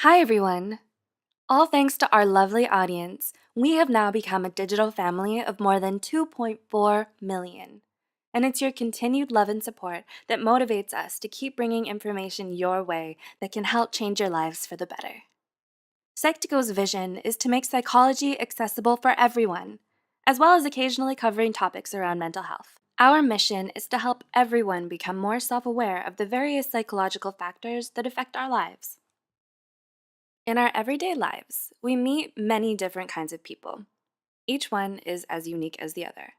Hi, everyone. All thanks to our lovely audience, we have now become a digital family of more than 2.4 million. And it's your continued love and support that motivates us to keep bringing information your way that can help change your lives for the better. Psych2Go's vision is to make psychology accessible for everyone, as well as occasionally covering topics around mental health. Our mission is to help everyone become more self-aware of the various psychological factors that affect our lives. In our everyday lives, we meet many different kinds of people. Each one is as unique as the other.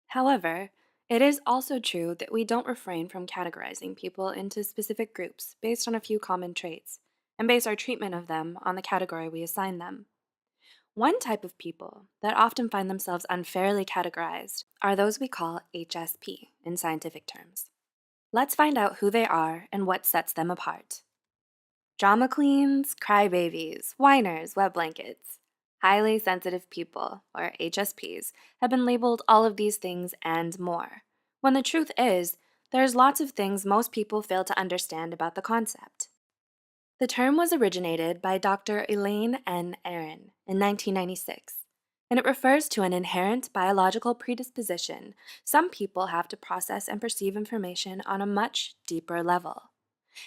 However, it is also true that we don't refrain from categorizing people into specific groups based on a few common traits, and base our treatment of them on the category we assign them. One type of people that often find themselves unfairly categorized are those we call HSP in scientific terms. Let's find out who they are and what sets them apart. Drama queens, crybabies, whiners, wet blankets. Highly sensitive people, or HSPs, have been labeled all of these things and more, when the truth is, there's lots of things most people fail to understand about the concept. The term was originated by Dr. Elaine N. Aron in 1996, and it refers to an inherent biological predisposition some people have to process and perceive information on a much deeper level.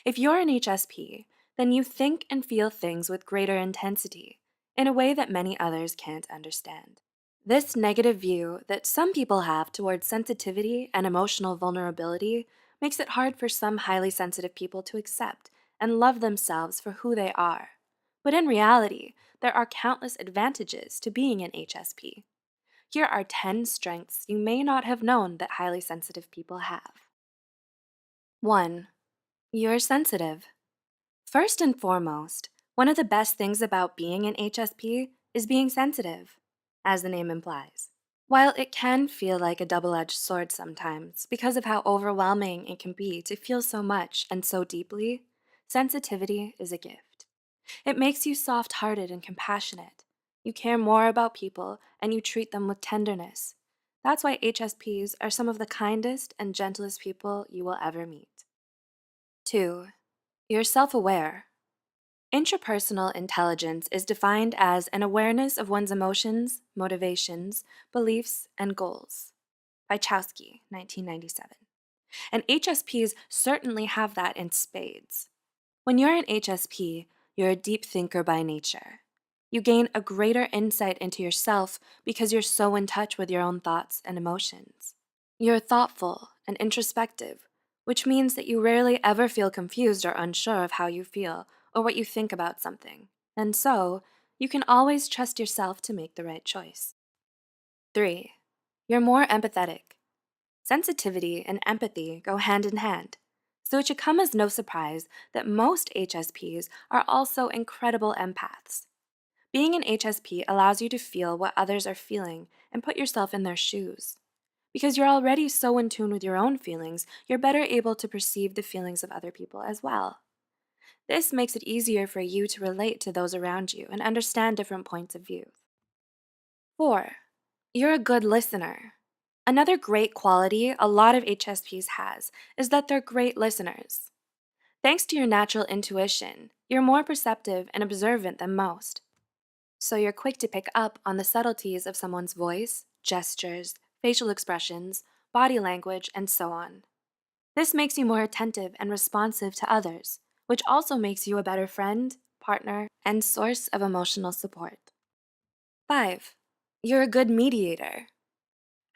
If you're an HSP, then you think and feel things with greater intensity, in a way that many others can't understand. This negative view that some people have towards sensitivity and emotional vulnerability makes it hard for some highly sensitive people to accept and love themselves for who they are. But in reality, there are countless advantages to being an HSP. Here are 10 strengths you may not have known that highly sensitive people have. 1. You're sensitive. First and foremost, one of the best things about being an HSP is being sensitive, as the name implies. While it can feel like a double-edged sword sometimes because of how overwhelming it can be to feel so much and so deeply, sensitivity is a gift. It makes you soft-hearted and compassionate. You care more about people and you treat them with tenderness. That's why HSPs are some of the kindest and gentlest people you will ever meet. 2. You're self-aware. Intrapersonal intelligence is defined as an awareness of one's emotions, motivations, beliefs, and goals. By Chowsky, 1997. And HSPs certainly have that in spades. When you're an HSP, you're a deep thinker by nature. You gain a greater insight into yourself because you're so in touch with your own thoughts and emotions. You're thoughtful and introspective, which means that you rarely ever feel confused or unsure of how you feel or what you think about something, and so you can always trust yourself to make the right choice. 3. You're more empathetic. Sensitivity and empathy go hand in hand, so it should come as no surprise that most HSPs are also incredible empaths. Being an HSP allows you to feel what others are feeling and put yourself in their shoes. Because you're already so in tune with your own feelings, you're better able to perceive the feelings of other people as well. This makes it easier for you to relate to those around you and understand different points of view. 4. You're a good listener. Another great quality a lot of HSPs has is that they're great listeners. Thanks to your natural intuition, you're more perceptive and observant than most. So you're quick to pick up on the subtleties of someone's voice, gestures, facial expressions, body language, and so on. This makes you more attentive and responsive to others, which also makes you a better friend, partner, and source of emotional support. 5. You're a good mediator.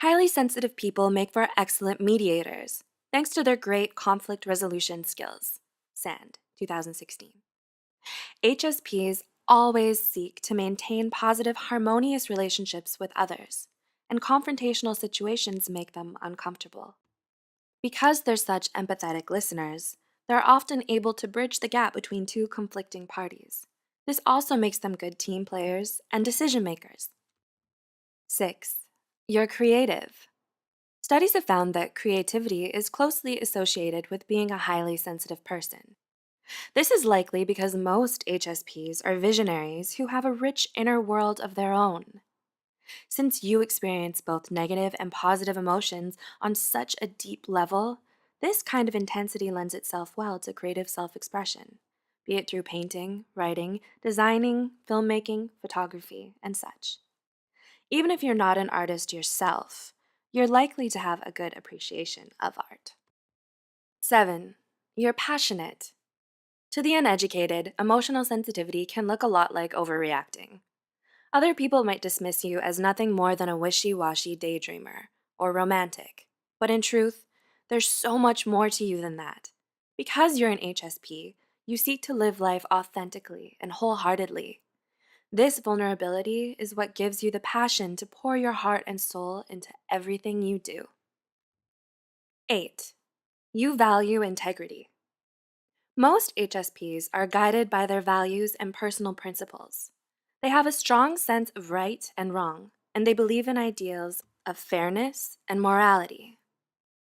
Highly sensitive people make for excellent mediators, thanks to their great conflict resolution skills. Sand, 2016. HSPs always seek to maintain positive, harmonious relationships with others, and confrontational situations make them uncomfortable. Because they're such empathetic listeners, they're often able to bridge the gap between two conflicting parties. This also makes them good team players and decision makers. 6. You're creative. Studies have found that creativity is closely associated with being a highly sensitive person. This is likely because most HSPs are visionaries who have a rich inner world of their own. Since you experience both negative and positive emotions on such a deep level, this kind of intensity lends itself well to creative self-expression, be it through painting, writing, designing, filmmaking, photography, and such. Even if you're not an artist yourself, you're likely to have a good appreciation of art. 7. You're passionate. To the uneducated, emotional sensitivity can look a lot like overreacting. Other people might dismiss you as nothing more than a wishy-washy daydreamer or romantic, but in truth, there's so much more to you than that. Because you're an HSP, you seek to live life authentically and wholeheartedly. This vulnerability is what gives you the passion to pour your heart and soul into everything you do. 8. You value integrity. Most HSPs are guided by their values and personal principles. They have a strong sense of right and wrong, and they believe in ideals of fairness and morality.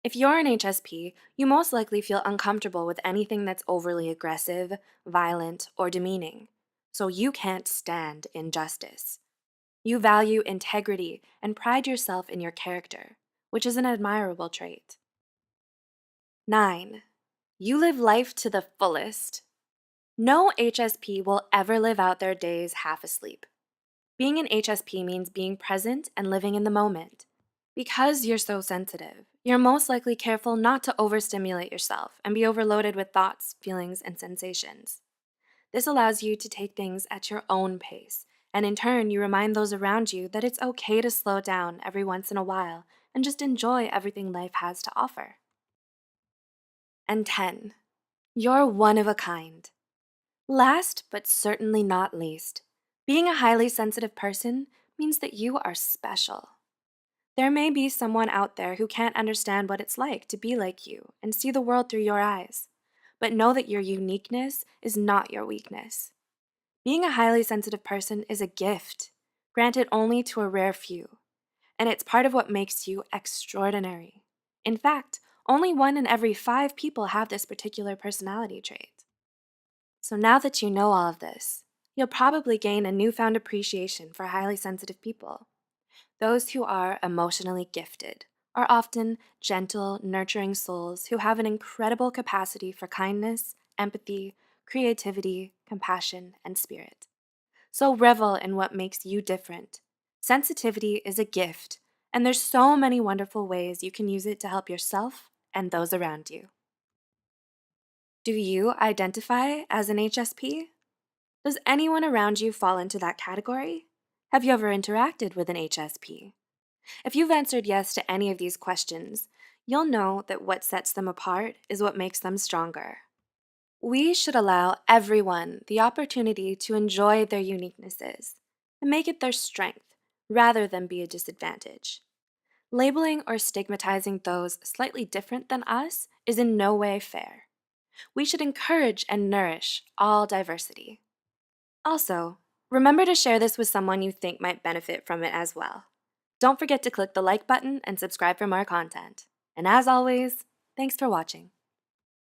If you're an HSP, you most likely feel uncomfortable with anything that's overly aggressive, violent, or demeaning, so you can't stand injustice. You value integrity and pride yourself in your character, which is an admirable trait. 9. You live life to the fullest. No HSP will ever live out their days half asleep. Being an HSP means being present and living in the moment. Because you're so sensitive, you're most likely careful not to overstimulate yourself and be overloaded with thoughts, feelings, and sensations. This allows you to take things at your own pace, and in turn, you remind those around you that it's okay to slow down every once in a while and just enjoy everything life has to offer. And 10. You're one of a kind. Last but certainly not least, being a highly sensitive person means that you are special. There may be someone out there who can't understand what it's like to be like you and see the world through your eyes, but know that your uniqueness is not your weakness. Being a highly sensitive person is a gift, granted only to a rare few, and it's part of what makes you extraordinary. In fact, only 1 in every 5 people have this particular personality trait. So now that you know all of this, you'll probably gain a newfound appreciation for highly sensitive people. Those who are emotionally gifted are often gentle, nurturing souls who have an incredible capacity for kindness, empathy, creativity, compassion, and spirit. So revel in what makes you different. Sensitivity is a gift, and there's so many wonderful ways you can use it to help yourself and those around you. Do you identify as an HSP? Does anyone around you fall into that category? Have you ever interacted with an HSP? If you've answered yes to any of these questions, you'll know that what sets them apart is what makes them stronger. We should allow everyone the opportunity to enjoy their uniquenesses and make it their strength rather than be a disadvantage. Labeling or stigmatizing those slightly different than us is in no way fair. We should encourage and nourish all diversity. Also, remember to share this with someone you think might benefit from it as well. Don't forget to click the like button and subscribe for more content. And as always, thanks for watching.